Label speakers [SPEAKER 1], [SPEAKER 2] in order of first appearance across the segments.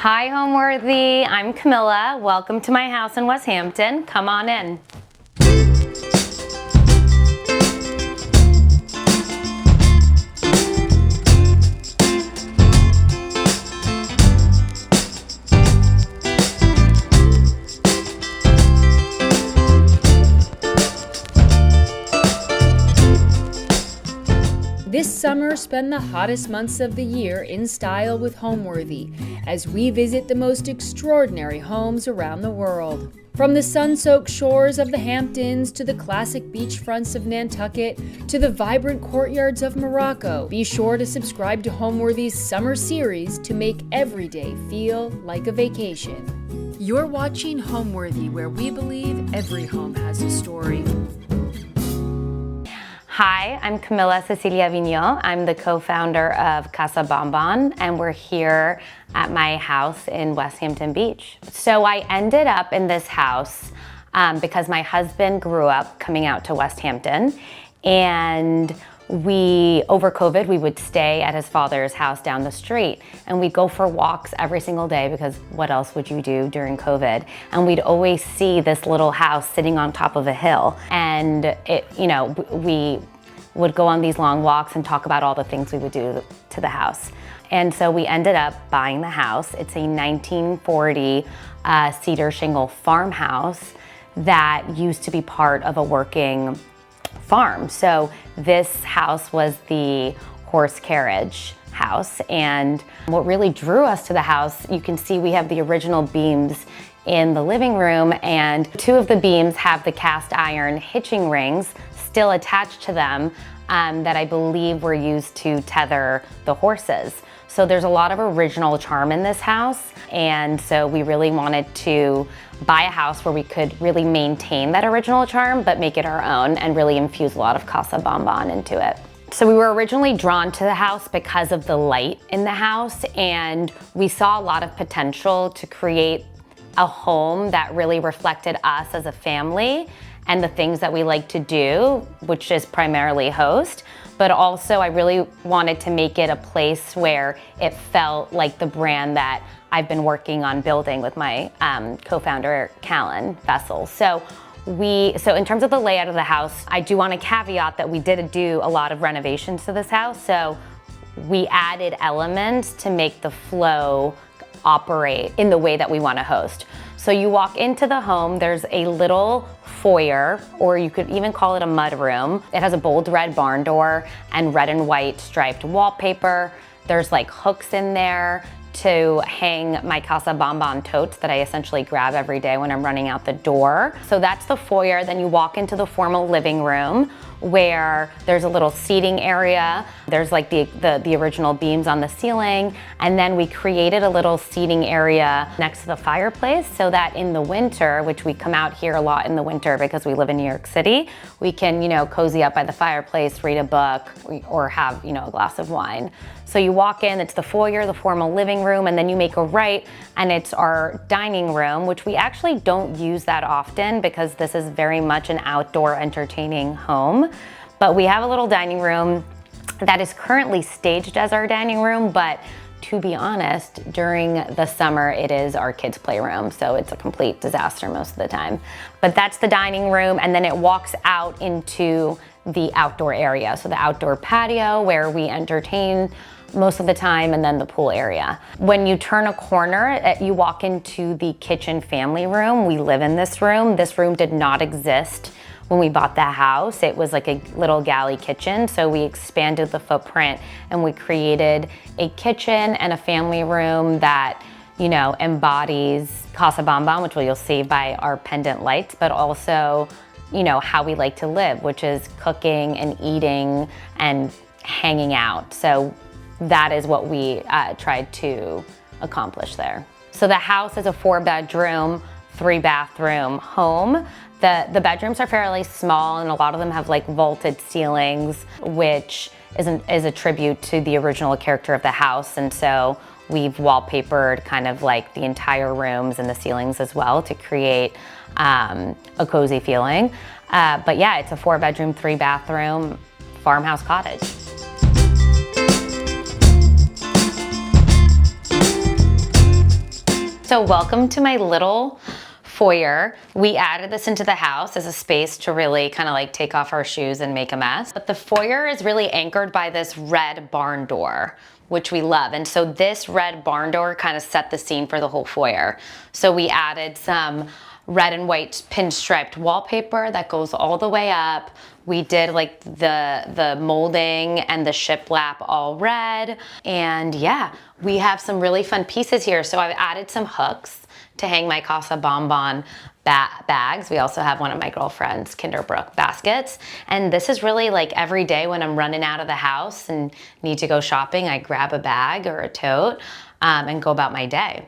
[SPEAKER 1] Hi, Homeworthy. I'm Camila. Welcome to my house in Westhampton. Come on in.
[SPEAKER 2] This summer, spend the hottest months of the year in style with Homeworthy as we visit the most extraordinary homes around the world. From the sun-soaked shores of the Hamptons to the classic beachfronts of Nantucket to the vibrant courtyards of Morocco, be sure to subscribe to Homeworthy's summer series to make every day feel like a vacation. You're watching Homeworthy, where we believe every home has a story.
[SPEAKER 1] Hi, I'm Camila Vignaud. I'm the co-founder of Casa Bombon, and we're here at my house in Westhampton Beach. So I ended up in this house because my husband grew up coming out to Westhampton, and over COVID, we would stay at his father's house down the street, and we'd go for walks every single day because what else would you do during COVID? And we'd always see this little house sitting on top of a hill, and we would go on these long walks and talk about all the things we would do to the house. And so we ended up buying the house. It's a 1940 cedar shingle farmhouse that used to be part of a working farm. So this house was the horse carriage house. And what really drew us to the house, you can see we have the original beams in the living room, and two of the beams have the cast iron hitching rings still attached to them that I believe were used to tether the horses. So there's a lot of original charm in this house, and so we really wanted to buy a house where we could really maintain that original charm but make it our own and really infuse a lot of Casa Bombon into it. So we were originally drawn to the house because of the light in the house, and we saw a lot of potential to create a home that really reflected us as a family and the things that we like to do, which is primarily host. But also I really wanted to make it a place where it felt like the brand that I've been working on building with my co-founder, Callan Vessels. So in terms of the layout of the house, I do want to caveat that we did do a lot of renovations to this house. So we added elements to make the flow operate in the way that we want to host. So you walk into the home, there's a little foyer, or you could even call it a mud room. It has a bold red barn door and red and white striped wallpaper. There's like hooks in there to hang my Casa Bombon totes that I essentially grab every day when I'm running out the door. So that's the foyer. Then you walk into the formal living room where there's a little seating area. There's like the original beams on the ceiling. And then we created a little seating area next to the fireplace so that in the winter, which we come out here a lot in the winter because we live in New York City, we can, cozy up by the fireplace, read a book, or have, a glass of wine. So you walk in, it's the foyer, the formal living room, and then you make a right, and it's our dining room, which we actually don't use that often because this is very much an outdoor entertaining home. But we have a little dining room that is currently staged as our dining room, but to be honest, during the summer, it is our kids' playroom, so it's a complete disaster most of the time. But that's the dining room, and then it walks out into the outdoor area. So the outdoor patio where we entertain most of the time, and then the pool area. When you turn a corner, you walk into the kitchen family room. We live in this room. This room did not exist when we bought the house. It was like a little galley kitchen, so we expanded the footprint and we created a kitchen and a family room that embodies Casa Bombon, which you'll see by our pendant lights, but also how we like to live, which is cooking and eating and hanging out. So that is what we tried to accomplish there. So the house is a 4-bedroom, 3-bathroom home. The bedrooms are fairly small, and a lot of them have like vaulted ceilings, which is a tribute to the original character of the house. And so we've wallpapered kind of like the entire rooms and the ceilings as well to create a cozy feeling. But yeah, it's a 4-bedroom, 3-bathroom farmhouse cottage. So welcome to my little foyer. We added this into the house as a space to really kind of like take off our shoes and make a mess. But the foyer is really anchored by this red barn door, which we love. And so this red barn door kind of set the scene for the whole foyer. So we added some red and white pinstriped wallpaper that goes all the way up. We did like the molding and the shiplap all red. And yeah, we have some really fun pieces here. So I've added some hooks to hang my Casa Bombon bags. We also have one of my girlfriend's Kinderbrook baskets. And this is really like every day when I'm running out of the house and need to go shopping, I grab a bag or a tote and go about my day.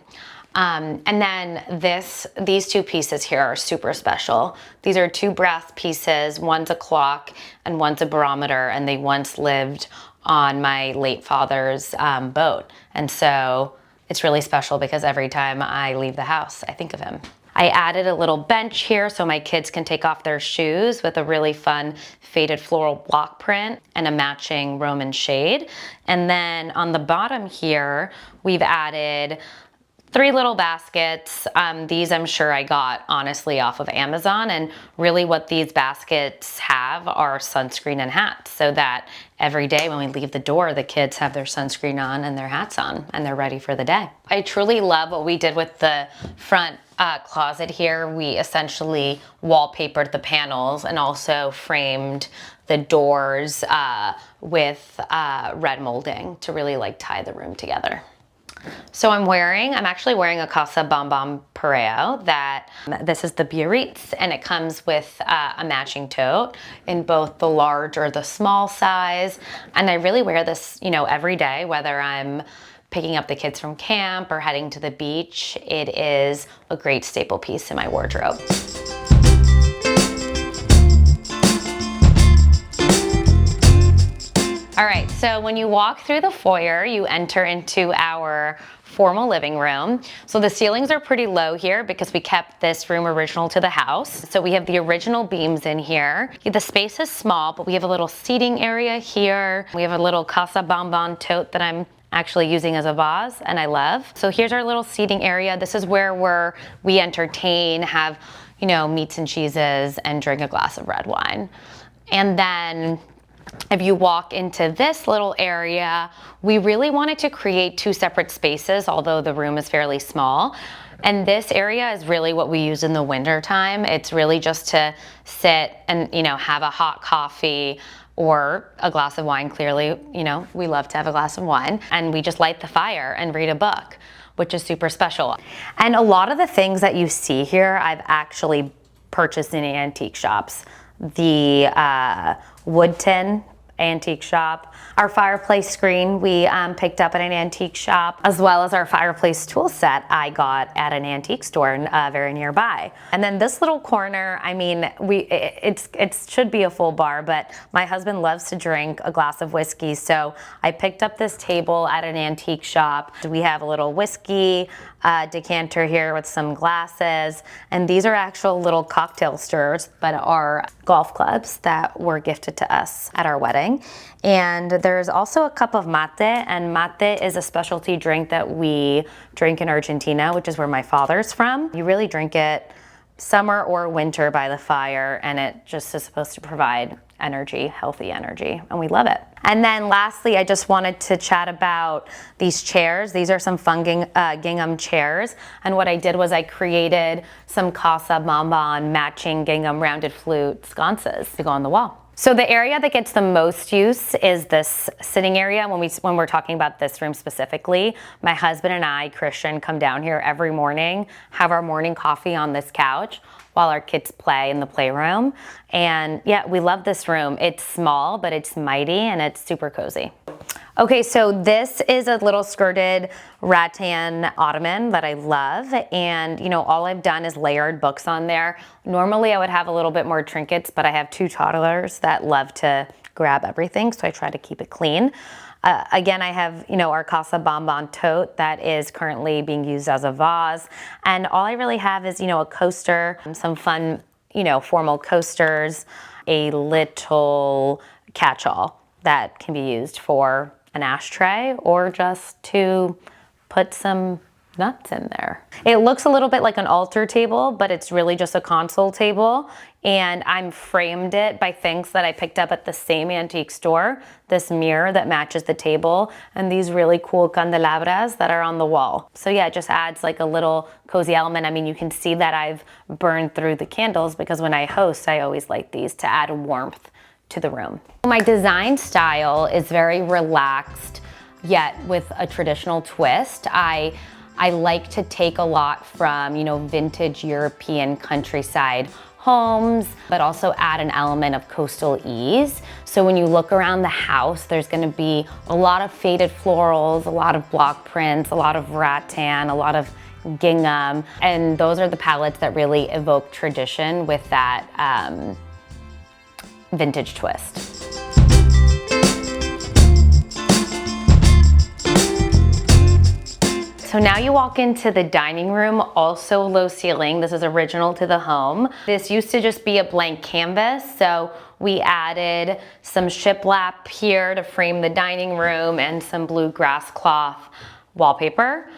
[SPEAKER 1] And then these two pieces here are super special. These are two brass pieces. One's a clock and one's a barometer, and they once lived on my late father's boat. And so it's really special because every time I leave the house, I think of him. I added a little bench here so my kids can take off their shoes with a really fun faded floral block print and a matching Roman shade. And then on the bottom here, we've added 3 little baskets. These I'm sure I got honestly off of Amazon, and really what these baskets have are sunscreen and hats, so that every day when we leave the door, the kids have their sunscreen on and their hats on and they're ready for the day. I truly love what we did with the front closet here. We essentially wallpapered the panels and also framed the doors with red molding to really like tie the room together. So I'm actually wearing a Casa Bombon pareo this is the Biarritz, and it comes with a matching tote in both the large or the small size. And I really wear this, every day, whether I'm picking up the kids from camp or heading to the beach. It is a great staple piece in my wardrobe. All right, so when you walk through the foyer, you enter into our formal living room. So the ceilings are pretty low here because we kept this room original to the house. So we have the original beams in here. The space is small, but we have a little seating area here. We have a little Casa Bombon tote that I'm actually using as a vase, and I love. So here's our little seating area. This is where we entertain, have, meats and cheeses, and drink a glass of red wine. And then if you walk into this little area, we really wanted to create 2 separate spaces, although the room is fairly small. And this area is really what we use in the winter time. It's really just to sit and, have a hot coffee or a glass of wine. Clearly, we love to have a glass of wine, and we just light the fire and read a book, which is super special. And a lot of the things that you see here, I've actually purchased in antique shops. The wood tin antique shop. Our fireplace screen we picked up at an antique shop, as well as our fireplace tool set I got at an antique store very nearby. And then this little corner, it should be a full bar, but my husband loves to drink a glass of whiskey, so I picked up this table at an antique shop. We have a little whiskey decanter here with some glasses, and these are actual little cocktail stirrers, but are golf clubs that were gifted to us at our wedding. And there's also a cup of mate, and mate is a specialty drink that we drink in Argentina, which is where my father's from. You really drink it summer or winter by the fire, and it just is supposed to provide energy, healthy energy, and we love it. And then lastly, I just wanted to chat about these chairs. These are some fun gingham chairs, and what I did was I created some Casa Bombon matching gingham rounded flute sconces to go on the wall. So the area that gets the most use is this sitting area. When we're talking about this room specifically, my husband and I, Christian, come down here every morning, have our morning coffee on this couch while our kids play in the playroom. And yeah, we love this room. It's small, but it's mighty, and it's super cozy. Okay, so this is a little skirted rattan ottoman that I love, and all I've done is layered books on there. Normally I would have a little bit more trinkets, but I have 2 toddlers that love to grab everything, so I try to keep it clean. Again, I have, our Casa Bombon tote that is currently being used as a vase, and all I really have is, a coaster, some fun, formal coasters, a little catch-all that can be used for an ashtray or just to put some nuts in there. It looks a little bit like an altar table, but it's really just a console table. And I'm framed it by things that I picked up at the same antique store. This mirror that matches the table and these really cool candelabras that are on the wall. So yeah, it just adds like a little cozy element. I mean, you can see that I've burned through the candles because when I host, I always like these to add warmth to the room. My design style is very relaxed, yet with a traditional twist. I like to take a lot from, vintage European countryside homes, but also add an element of coastal ease. So when you look around the house, there's gonna be a lot of faded florals, a lot of block prints, a lot of rattan, a lot of gingham, and those are the palettes that really evoke tradition with that vintage twist. So now you walk into the dining room, also low ceiling. This is original to the home. This used to just be a blank canvas, so we added some shiplap here to frame the dining room and some blue grass cloth wallpaper.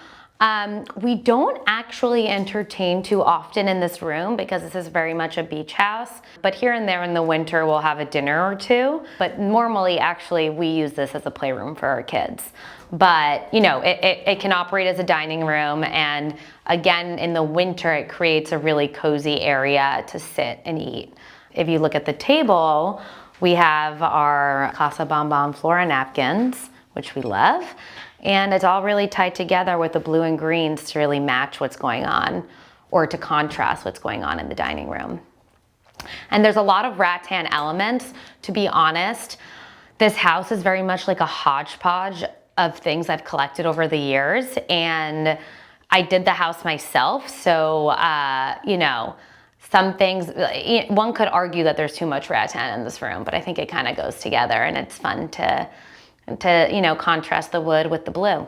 [SPEAKER 1] We don't actually entertain too often in this room because this is very much a beach house, but here and there in the winter we'll have a dinner or two. But normally, actually, we use this as a playroom for our kids. But it can operate as a dining room, and again, in the winter, it creates a really cozy area to sit and eat. If you look at the table, we have our Casa Bombon flora napkins, which we love. And it's all really tied together with the blue and greens to really match what's going on or to contrast what's going on in the dining room. And there's a lot of rattan elements. To be honest, this house is very much like a hodgepodge of things I've collected over the years. And I did the house myself. So, some things, one could argue that there's too much rattan in this room, but I think it kind of goes together and it's fun to contrast the wood with the blue.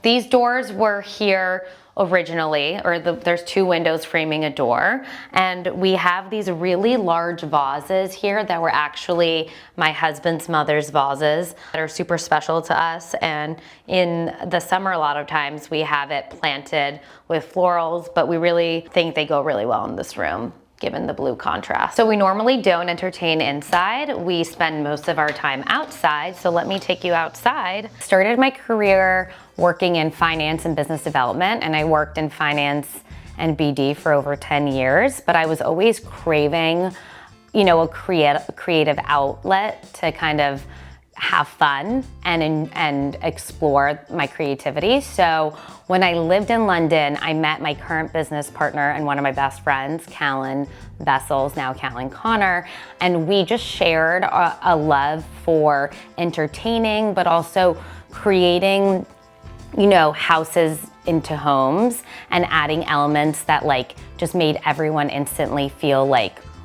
[SPEAKER 1] These doors were here originally, there's two windows framing a door, and we have these really large vases here that were actually my husband's mother's vases that are super special to us. And in the summer, a lot of times we have it planted with florals, but we really think they go really well in this room, given the blue contrast. So we normally don't entertain inside. We spend most of our time outside. So let me take you outside. Started my career working in finance and business development, and I worked in finance and BD for over 10 years, but I was always craving, a creative outlet to kind of have fun and explore my creativity. So when I lived in London, I met my current business partner and one of my best friends, Callan Vessels, now Callan Connor, and we just shared a love for entertaining, but also creating, houses into homes and adding elements that just made everyone instantly feel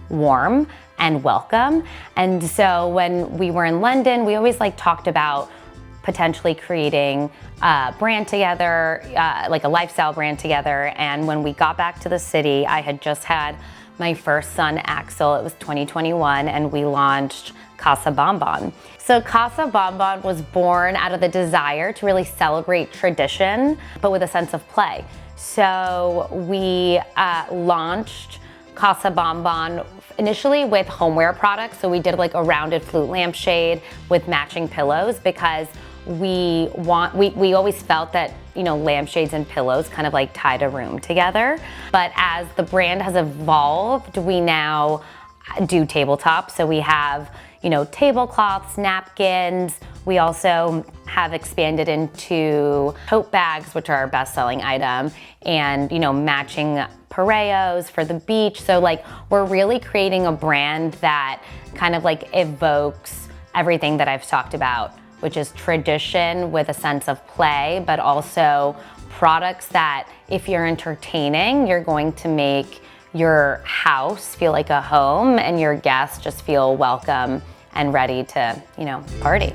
[SPEAKER 1] warm and welcome. And so when we were in London, we always talked about potentially creating a brand together, like a lifestyle brand together. And when we got back to the city, I had just had my first son, Axel. It was 2021, and we launched Casa Bombon. So Casa Bombon was born out of the desire to really celebrate tradition, but with a sense of play. So we launched Casa Bombon initially with homeware products. So we did a rounded flute lampshade with matching pillows because we always felt that lampshades and pillows kind of tied a room together. But as the brand has evolved, we now do tabletop. So we have tablecloths, napkins. We also have expanded into tote bags, which are our best-selling item, and matching pareos for the beach. So we're really creating a brand that kind of evokes everything that I've talked about, which is tradition with a sense of play, but also products that if you're entertaining, you're going to make your house feel like a home and your guests just feel welcome and ready to, party.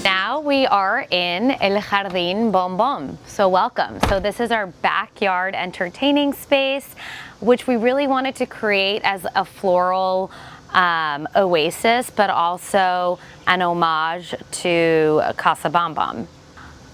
[SPEAKER 1] Now we are in El Jardín Bombón, so welcome. So this is our backyard entertaining space, which we really wanted to create as a floral oasis, but also an homage to Casa Bombon.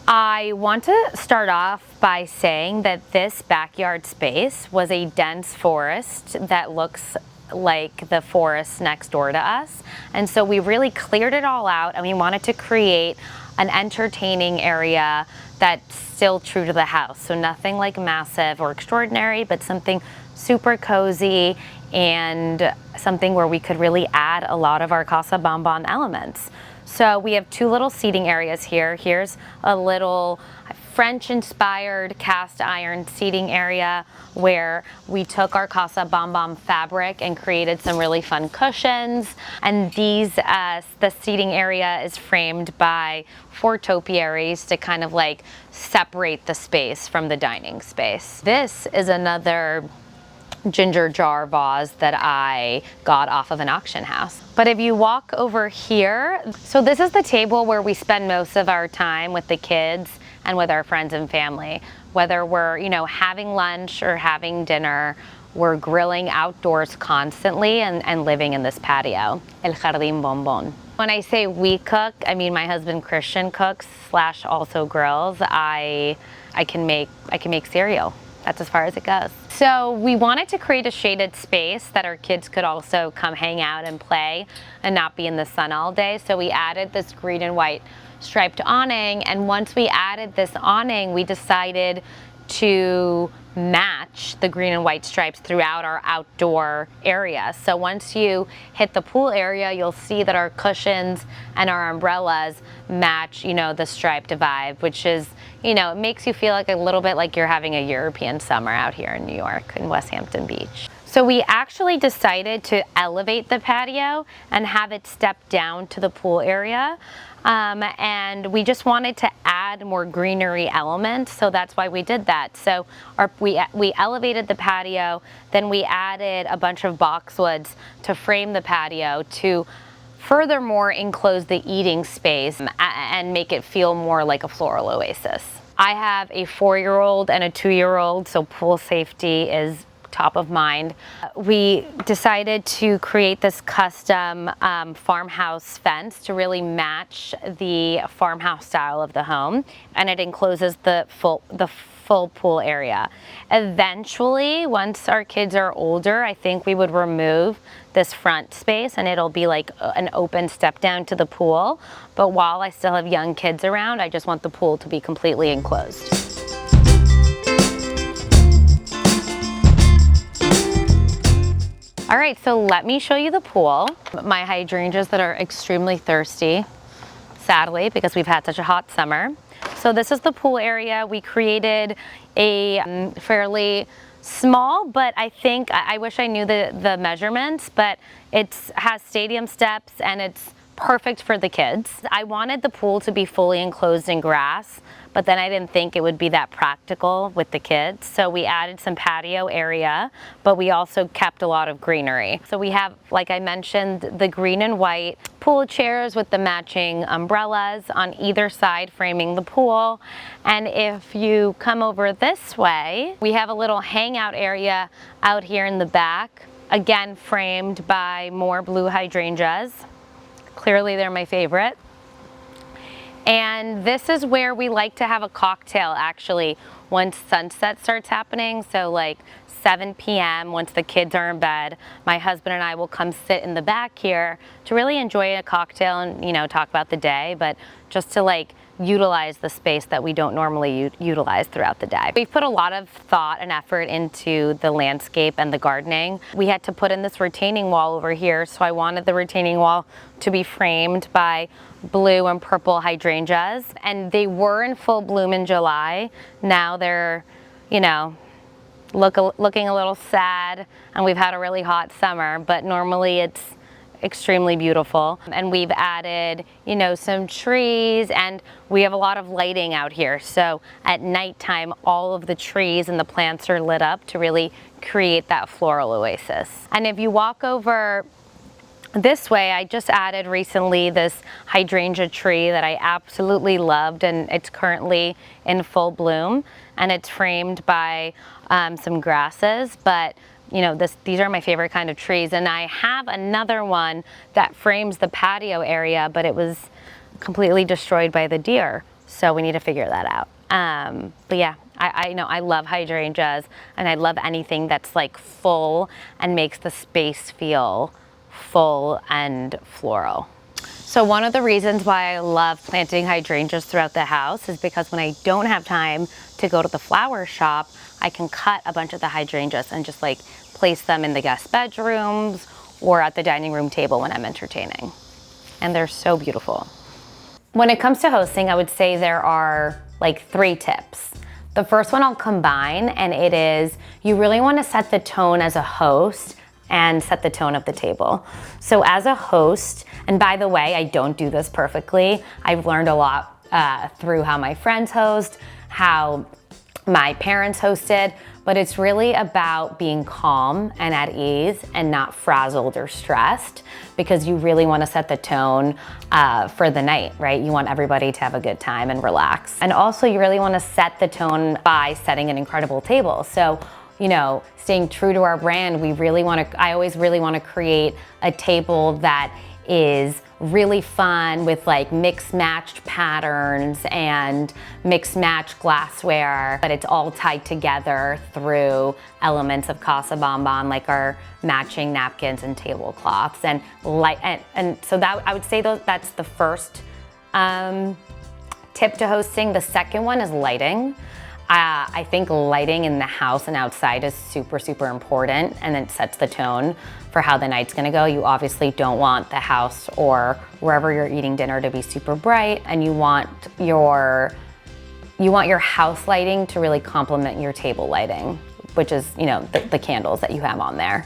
[SPEAKER 1] I want to start off by saying that this backyard space was a dense forest that looks like the forest next door to us. And so we really cleared it all out, and we wanted to create an entertaining area that's still true to the house. So nothing like massive or extraordinary, but something super cozy and something where we could really add a lot of our Casa Bombon elements. So we have two little seating areas here. Here's a little French-inspired cast iron seating area where we took our Casa Bombon fabric and created some really fun cushions. And the seating area is framed by 4 topiaries to kind of like separate the space from the dining space. This is another ginger jar vase that I got off of an auction house. But if you walk over here, so this is the table where we spend most of our time with the kids and with our friends and family. Whether we're, having lunch or having dinner, we're grilling outdoors constantly and living in this patio, El Jardín Bombón. When I say we cook, I mean my husband Christian cooks / also grills. I can make cereal. That's as far as it goes. So we wanted to create a shaded space that our kids could also come hang out and play and not be in the sun all day. So we added this green and white striped awning. And once we added this awning, we decided to match the green and white stripes throughout our outdoor area. So once you hit the pool area, you'll see that our cushions and our umbrellas match, the striped vibe, which is, it makes you feel like a little bit like you're having a European summer out here in New York, in Westhampton Beach. So we actually decided to elevate the patio and have it step down to the pool area. And we just wanted to add more greenery elements, so that's why we did that. So we elevated the patio, then we added a bunch of boxwoods to frame the patio to furthermore enclose the eating space and make it feel more like a floral oasis. I have a 4-year-old and a 2-year-old, so pool safety is top of mind. We decided to create this custom farmhouse fence to really match the farmhouse style of the home, and it encloses the full pool area. Eventually, once our kids are older, I think we would remove this front space and it'll be like an open step down to the pool. But while I still have young kids around, I just want the pool to be completely enclosed. All right, so let me show you the pool. My hydrangeas that are extremely thirsty, sadly, because we've had such a hot summer. So this is the pool area. We created a fairly small, but I wish I knew the measurements, but it has stadium steps and it's perfect for the kids. I wanted the pool to be fully enclosed in grass, but then I didn't think it would be that practical with the kids. So we added some patio area, but we also kept a lot of greenery. So we have, like I mentioned, the green and white pool chairs with the matching umbrellas on either side framing the pool. And if you come over this way, we have a little hangout area out here in the back, again framed by more blue hydrangeas. Clearly they're my favorite. And this is where we like to have a cocktail actually once sunset starts happening. So like 7 p.m. once the kids are in bed, my husband and I will come sit in the back here to really enjoy a cocktail and talk about the day, but just to like utilize the space that we don't normally utilize throughout the day. We've put a lot of thought and effort into the landscape and the gardening. We had to put in this retaining wall over here, so I wanted the retaining wall to be framed by blue and purple hydrangeas, and they were in full bloom in July. Now they're, looking a little sad, and we've had a really hot summer, but normally it's extremely beautiful. And we've added, some trees, and we have a lot of lighting out here. So at nighttime, all of the trees and the plants are lit up to really create that floral oasis. And if you walk over this way, I just added recently this hydrangea tree that I absolutely loved, and it's currently in full bloom, and it's framed by some grasses, but these are my favorite kind of trees. And I have another one that frames the patio area, but it was completely destroyed by the deer. So we need to figure that out. But yeah, I love hydrangeas, and I love anything that's like full and makes the space feel full and floral. So one of the reasons why I love planting hydrangeas throughout the house is because when I don't have time to go to the flower shop, I can cut a bunch of the hydrangeas and just like place them in the guest bedrooms or at the dining room table when I'm entertaining. And they're so beautiful. When it comes to hosting, I would say there are like 3 tips. The first one I'll combine, and it is you really want to set the tone as a host and set the tone of the table. So as a host, and by the way, I don't do this perfectly. I've learned a lot through how my friends host, how my parents hosted, but it's really about being calm and at ease and not frazzled or stressed, because you really want to set the tone for the night, right? You want everybody to have a good time and relax. And also you really want to set the tone by setting an incredible table. So, staying true to our brand, I always really want to create a table that is really fun with like mixed matched patterns and mixed matched glassware, but it's all tied together through elements of Casa Bombon, like our matching napkins and tablecloths and light. And so that I would say that's the first tip to hosting. The second one is lighting. I think lighting in the house and outside is super, super important, and it sets the tone for how the night's gonna go. You obviously don't want the house or wherever you're eating dinner to be super bright, and you want your house lighting to really complement your table lighting, which is, the candles that you have on there.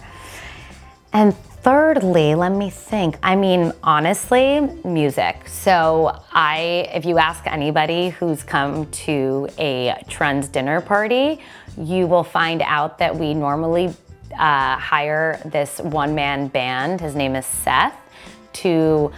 [SPEAKER 1] And thirdly, let me think. Honestly, music. So if you ask anybody who's come to a Trends dinner party, you will find out that we normally hire this one-man band, his name is Seth, to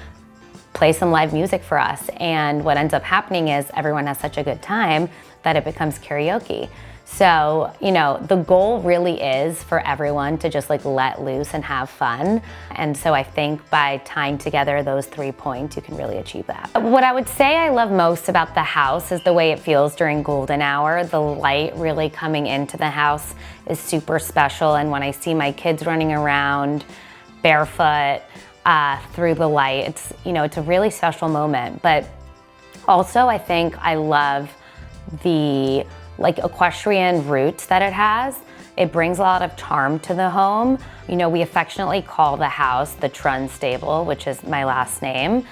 [SPEAKER 1] play some live music for us. And what ends up happening is everyone has such a good time that it becomes karaoke. So, the goal really is for everyone to just like let loose and have fun. And so I think by tying together those 3 points, you can really achieve that. What I would say I love most about the house is the way it feels during golden hour. The light really coming into the house is super special. And when I see my kids running around barefoot through the light, it's a really special moment. But also I think I love the equestrian roots that it has. It brings a lot of charm to the home. We affectionately call the house the Trun Stable, which is my last name,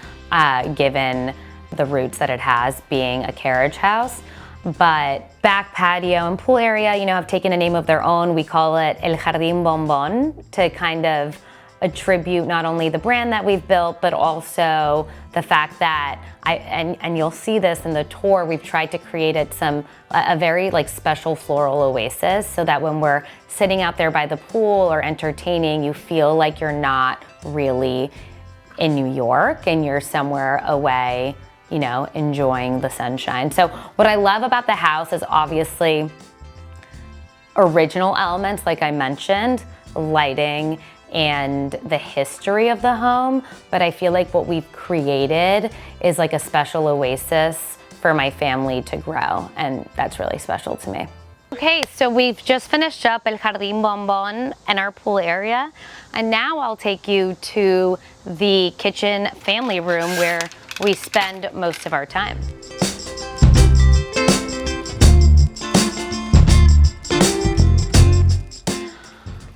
[SPEAKER 1] given the roots that it has being a carriage house. But back patio and pool area, have taken a name of their own. We call it El Jardín Bombón to kind of attribute not only the brand that we've built, but also the fact that and you'll see this in the tour, we've tried to create a very special floral oasis, so that when we're sitting out there by the pool or entertaining, you feel like you're not really in New York and you're somewhere away, enjoying the sunshine. So what I love about the house is obviously original elements, like I mentioned, lighting, and the history of the home, but I feel like what we've created is like a special oasis for my family to grow, and that's really special to me. Okay, so we've just finished up El Jardín Bombón and our pool area, and now I'll take you to the kitchen family room where we spend most of our time.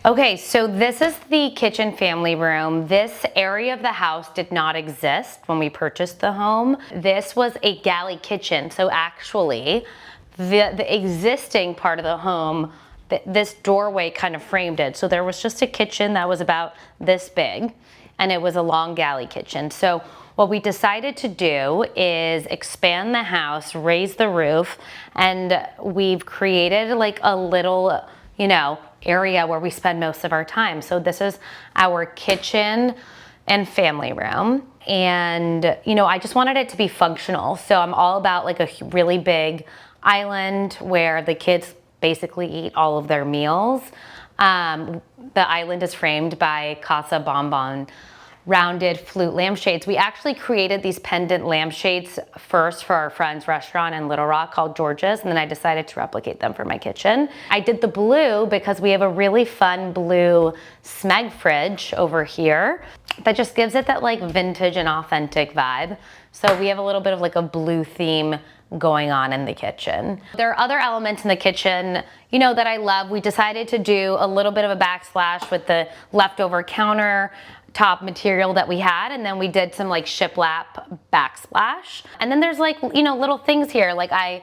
[SPEAKER 1] Okay, so this is the kitchen family room. This area of the house did not exist when we purchased the home. This was a galley kitchen, so actually the existing part of the home, this doorway kind of framed it. So there was just a kitchen that was about this big, and it was a long galley kitchen. So what we decided to do is expand the house, raise the roof, and we've created like a little, area where we spend most of our time. So this is our kitchen and family room. And, I just wanted it to be functional. So I'm all about like a really big island where the kids basically eat all of their meals. The island is framed by Casa Bombon rounded flute lampshades. We actually created these pendant lampshades first for our friend's restaurant in Little Rock called George's, and then I decided to replicate them for my kitchen. I did the blue because we have a really fun blue Smeg fridge over here that just gives it that like vintage and authentic vibe. So we have a little bit of like a blue theme going on in the kitchen. There are other elements in the kitchen, you know, that I love. We decided to do a little bit of a backsplash with the leftover counter top material that we had, and then we did some like shiplap backsplash. And then there's like, you know, little things here. Like I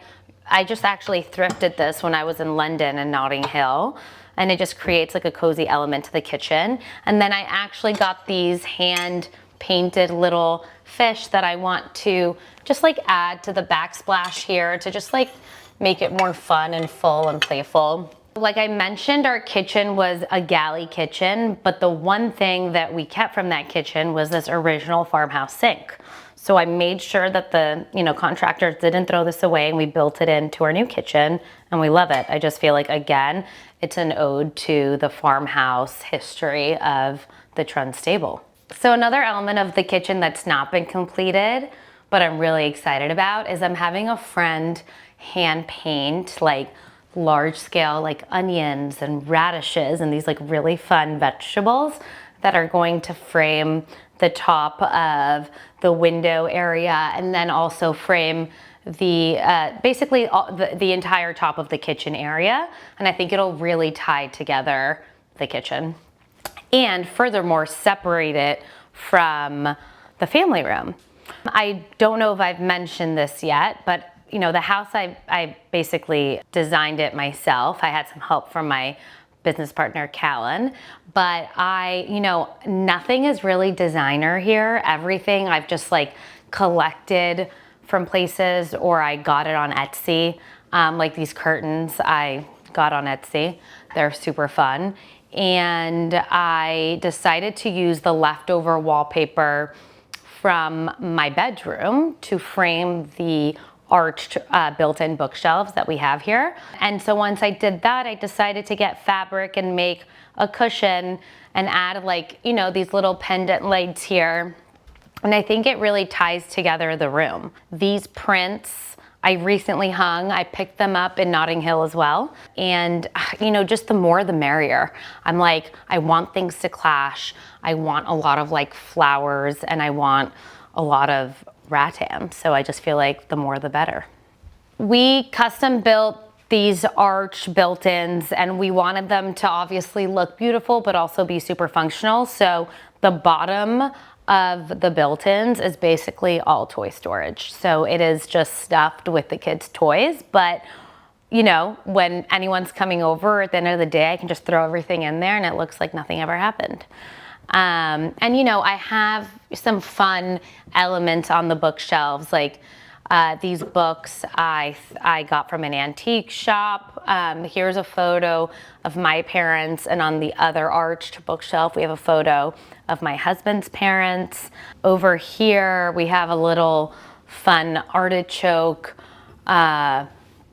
[SPEAKER 1] just actually thrifted this when I was in London and Notting Hill, and it just creates like a cozy element to the kitchen. And then I actually got these hand painted little fish that I want to just like add to the backsplash here to just like make it more fun and full and playful. Like I mentioned, our kitchen was a galley kitchen, but the one thing that we kept from that kitchen was this original farmhouse sink. So I made sure that the, you know, contractors didn't throw this away, and we built it into our new kitchen, and we love it. I just feel like, again, it's an ode to the farmhouse history of the Trun stable. So another element of the kitchen that's not been completed, but I'm really excited about, is I'm having a friend hand paint like large scale like onions and radishes and these like really fun vegetables that are going to frame the top of the window area, and then also frame the basically the entire top of the kitchen area. And I think it'll really tie together the kitchen and furthermore separate it from the family room. I don't know if I've mentioned this yet, but you know, the house, I basically designed it myself. I had some help from my business partner, Callan, but you know, nothing is really designer here. Everything I've just like collected from places, or I got it on Etsy. Like these curtains I got on Etsy. They're super fun. And I decided to use the leftover wallpaper from my bedroom to frame the arched built-in bookshelves that we have here. And so once I did that, I decided to get fabric and make a cushion and add like, you know, these little pendant legs here. And I think it really ties together the room. These prints I recently hung. I picked them up in Notting Hill as well. And you know, just the more the merrier. I'm like, I want things to clash. I want a lot of like flowers, and I want a lot of rattan. So I just feel like the more the better. We custom built these arch built-ins, and we wanted them to obviously look beautiful but also be super functional. So the bottom of the built-ins is basically all toy storage. So it is just stuffed with the kids' toys, but you know, when anyone's coming over at the end of the day, I can just throw everything in there and it looks like nothing ever happened. And you know, I have some fun elements on the bookshelves, like these books I got from an antique shop. Here's a photo of my parents, and on the other arched bookshelf we have a photo of my husband's parents. Over here we have a little fun artichoke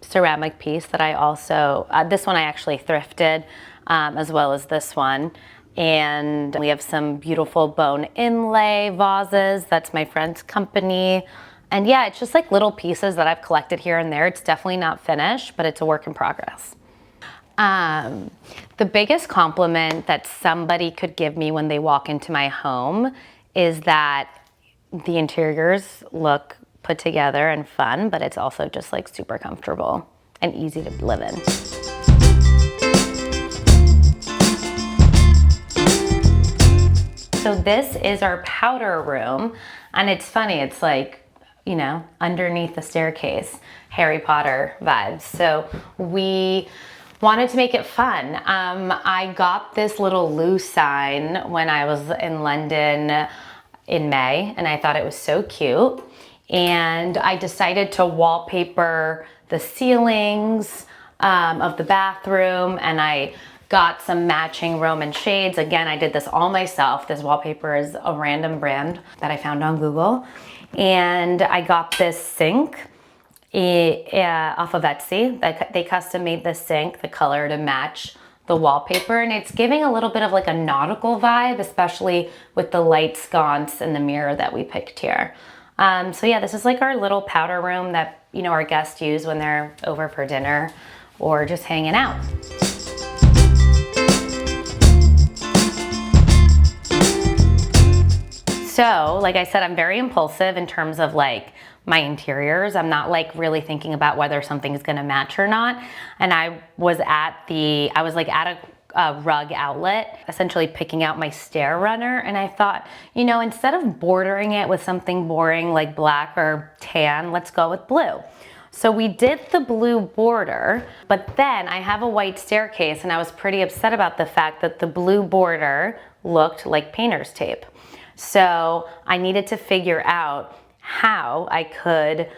[SPEAKER 1] ceramic piece that I also, this one I actually thrifted, as well as this one. And we have some beautiful bone inlay vases. That's my friend's company. And yeah, it's just like little pieces that I've collected here and there. It's definitely not finished, but it's a work in progress. The biggest compliment that somebody could give me when they walk into my home is that the interiors look put together and fun, but it's also just like super comfortable and easy to live in. So this is our powder room, and it's funny, it's like, you know, underneath the staircase, Harry Potter vibes. So we wanted to make it fun. I got this little Lou sign when I was in London in May, and I thought it was so cute. And I decided to wallpaper the ceilings of the bathroom, and I got some matching Roman shades. Again, I did this all myself. This wallpaper is a random brand that I found on Google. And I got this sink off of Etsy. They custom made this sink, the color to match the the wallpaper, and it's giving a little bit of like a nautical vibe, especially with the light sconce and the mirror that we picked here. So yeah, this is like our little powder room that, you know, our guests use when they're over for dinner or just hanging out. So, like I said, I'm very impulsive in terms of like my interiors. I'm not like really thinking about whether something's gonna match or not. And I was at a rug outlet, essentially picking out my stair runner. And I thought, you know, instead of bordering it with something boring like black or tan, let's go with blue. So we did the blue border, but then I have a white staircase and I was pretty upset about the fact that the blue border looked like painter's tape. So I needed to figure out how I could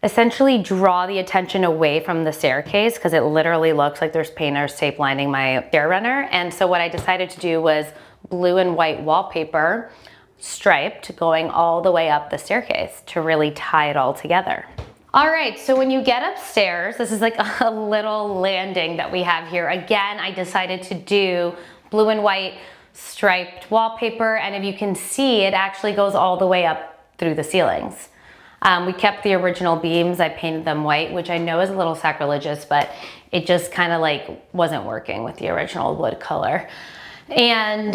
[SPEAKER 1] essentially draw the attention away from the staircase, because it literally looks like there's painter's tape lining my stair runner. And so what I decided to do was blue and white wallpaper, striped, going all the way up the staircase to really tie it all together. All right, so when you get upstairs, this is like a little landing that we have here. Again, I decided to do blue and white striped wallpaper, and if you can see, it actually goes all the way up through the ceilings. We kept the original beams. I painted them white, which I know is a little sacrilegious, but it just kind of like wasn't working with the original wood color. And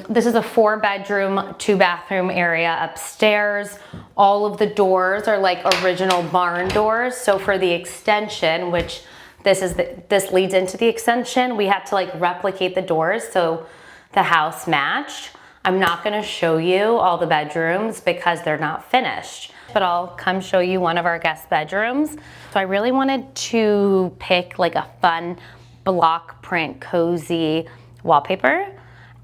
[SPEAKER 1] this is a 4-bedroom, 2-bathroom area upstairs. All of the doors are like original barn doors. So for the extension, which this leads into the extension, we had to like replicate the doors so the house matched. I'm not gonna show you all the bedrooms because they're not finished, but I'll come show you one of our guest bedrooms. So I really wanted to pick like a fun block print cozy wallpaper.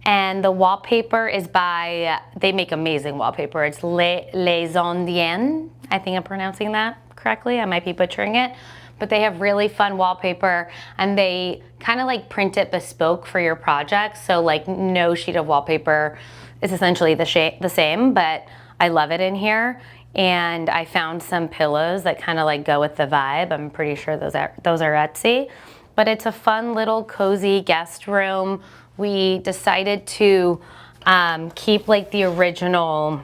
[SPEAKER 1] And the wallpaper is they make amazing wallpaper. It's Les Indiennes. I think I'm pronouncing that correctly. I might be butchering it. But they have really fun wallpaper, and they kind of like print it bespoke for your project. So like no sheet of wallpaper is essentially the same, but I love it in here. And I found some pillows that kind of like go with the vibe. I'm pretty sure those are Etsy. But it's a fun little cozy guest room. We decided to keep like the original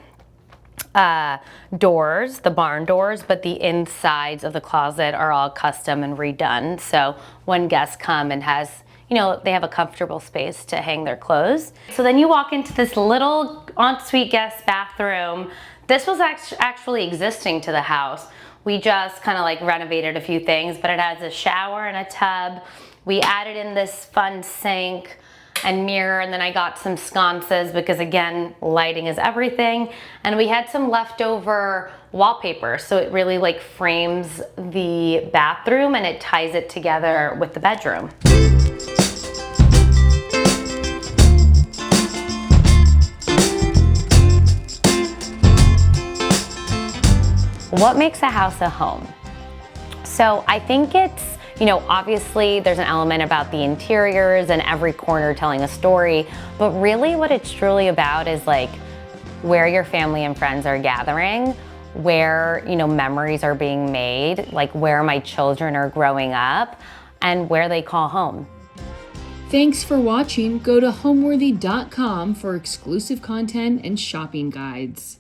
[SPEAKER 1] doors, the barn doors, but the insides of the closet are all custom and redone. So when guests come and they have a comfortable space to hang their clothes. So then you walk into this little ensuite guest bathroom. This was actually existing to the house. We just kind of like renovated a few things, but it has a shower and a tub. We added in this fun sink and mirror, and then I got some sconces because again, lighting is everything. And we had some leftover wallpaper, so it really like frames the bathroom and it ties it together with the bedroom. What makes a house a home? So I think it's, obviously there's an element about the interiors and every corner telling a story, but really what it's truly about is like where your family and friends are gathering, where, memories are being made, like where my children are growing up and where they call home.
[SPEAKER 2] Thanks for watching. Go to homeworthy.com for exclusive content and shopping guides.